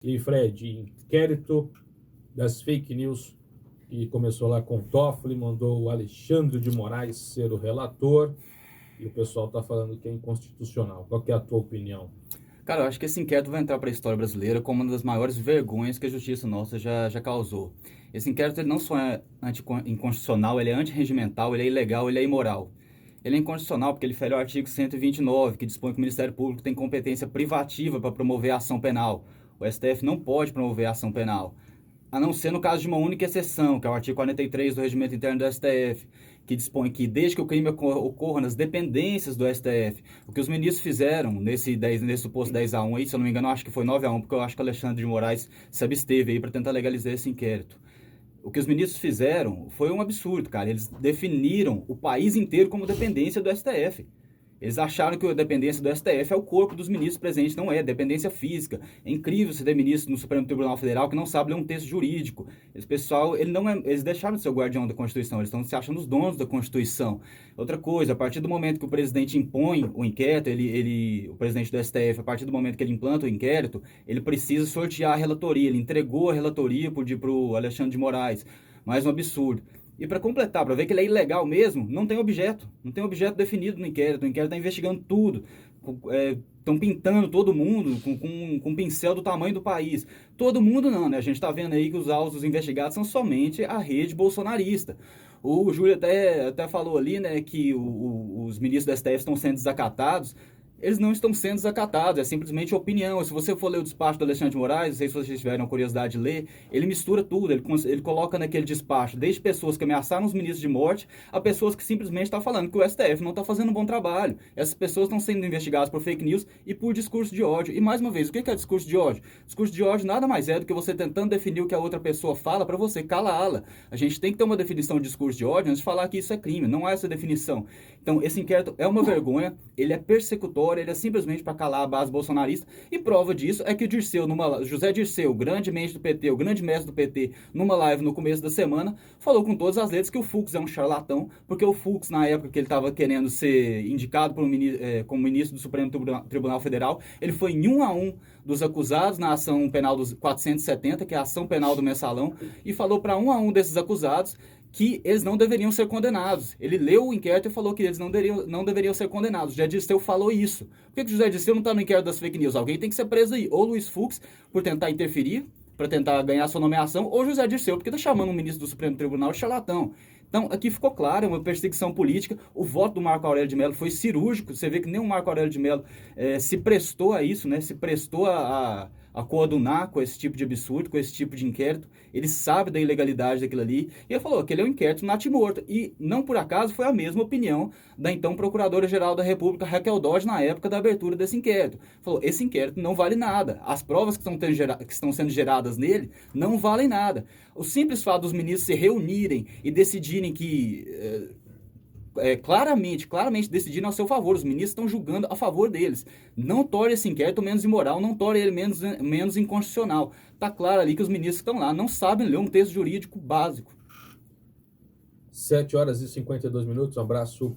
E Fred, inquérito das fake news que começou lá com o Toffoli, mandou o Alexandre de Moraes ser o relator e o pessoal está falando que é inconstitucional. Qual que é a tua opinião? Cara, eu acho que esse inquérito vai entrar para a história brasileira como uma das maiores vergonhas que a justiça nossa já causou. Esse inquérito ele não só é inconstitucional, ele é antirregimental, ele é ilegal, ele é imoral. Ele é inconstitucional porque ele fere o artigo 129, que dispõe que o Ministério Público tem competência privativa para promover a ação penal. O STF não pode promover a ação penal, a não ser no caso de uma única exceção, que é o artigo 43 do Regimento Interno do STF, que dispõe que, desde que o crime ocorra nas dependências do STF, o que os ministros fizeram nesse suposto 10-1 aí, se eu não me engano, eu acho que foi 9-1, porque eu acho que o Alexandre de Moraes se absteve aí para tentar legalizar esse inquérito. O que os ministros fizeram foi um absurdo, cara. Eles definiram o país inteiro como dependência do STF. Eles acharam que a dependência do STF é o corpo dos ministros presentes, não é, dependência física. É incrível você ter ministro no Supremo Tribunal Federal que não sabe ler um texto jurídico. Esse pessoal, eles deixaram de ser o guardião da Constituição, eles estão se achando os donos da Constituição. Outra coisa, a partir do momento que o presidente impõe o inquérito, o presidente do STF, a partir do momento que ele implanta o inquérito, ele precisa sortear a relatoria. Ele entregou a relatoria para o Alexandre de Moraes. Mais um absurdo. E para completar, para ver que ele é ilegal mesmo, não tem objeto definido no inquérito. O inquérito está investigando tudo. Estão pintando todo mundo com um pincel do tamanho do país. Todo mundo não, né? A gente está vendo aí que os alvos dos investigados são somente a rede bolsonarista. O Júlio até falou ali, né, que os ministros da STF estão sendo desacatados. Eles não estão sendo desacatados, é simplesmente opinião. Se você for ler o despacho do Alexandre de Moraes, não sei se vocês tiveram curiosidade de ler, ele mistura tudo, ele coloca naquele despacho, desde pessoas que ameaçaram os ministros de morte, a pessoas que simplesmente estão falando que o STF não está fazendo um bom trabalho. Essas pessoas estão sendo investigadas por fake news e por discurso de ódio. E mais uma vez, o que é discurso de ódio? Discurso de ódio nada mais é do que você tentando definir o que a outra pessoa fala para você calá-la. A gente tem que ter uma definição de discurso de ódio antes de falar que isso é crime, não há essa definição. Então, esse inquérito é uma vergonha, ele é persecutório, ele é simplesmente para calar a base bolsonarista, e prova disso é que o José Dirceu, grande mente do PT, o grande mestre do PT, numa live no começo da semana, falou com todas as letras que o Fux é um charlatão, porque o Fux, na época que ele estava querendo ser indicado como ministro do Supremo Tribunal Federal, ele foi em 1-1 dos acusados na ação penal dos 470, que é a ação penal do mensalão, e falou para 1-1 desses acusados que eles não deveriam ser condenados. Ele leu o inquérito e falou que eles não deveriam ser condenados. O José Dirceu falou isso. Por que o José Dirceu não está no inquérito das fake news? Alguém tem que ser preso aí. Ou Luiz Fux, por tentar interferir, para tentar ganhar sua nomeação, ou José Dirceu, porque está chamando o ministro do Supremo Tribunal de charlatão. Então, aqui ficou claro, é uma perseguição política. O voto do Marco Aurélio de Mello foi cirúrgico. Você vê que nem o Marco Aurélio de Mello se prestou a isso, né? Se prestou a coadunar com esse tipo de absurdo, com esse tipo de inquérito. Ele sabe da ilegalidade daquilo ali. E ele falou que ele é um inquérito natimorto. E não por acaso foi a mesma opinião da então Procuradora-Geral da República, Raquel Dodge, na época da abertura desse inquérito. Falou, esse inquérito não vale nada. As provas que estão sendo geradas nele não valem nada. O simples fato dos ministros se reunirem e decidirem que... claramente decidiram a seu favor. Os ministros estão julgando a favor deles. Não torne esse inquérito menos imoral, não torne ele menos inconstitucional. Está claro ali que os ministros que estão lá não sabem ler um texto jurídico básico. 7 horas e 52 minutos. Um abraço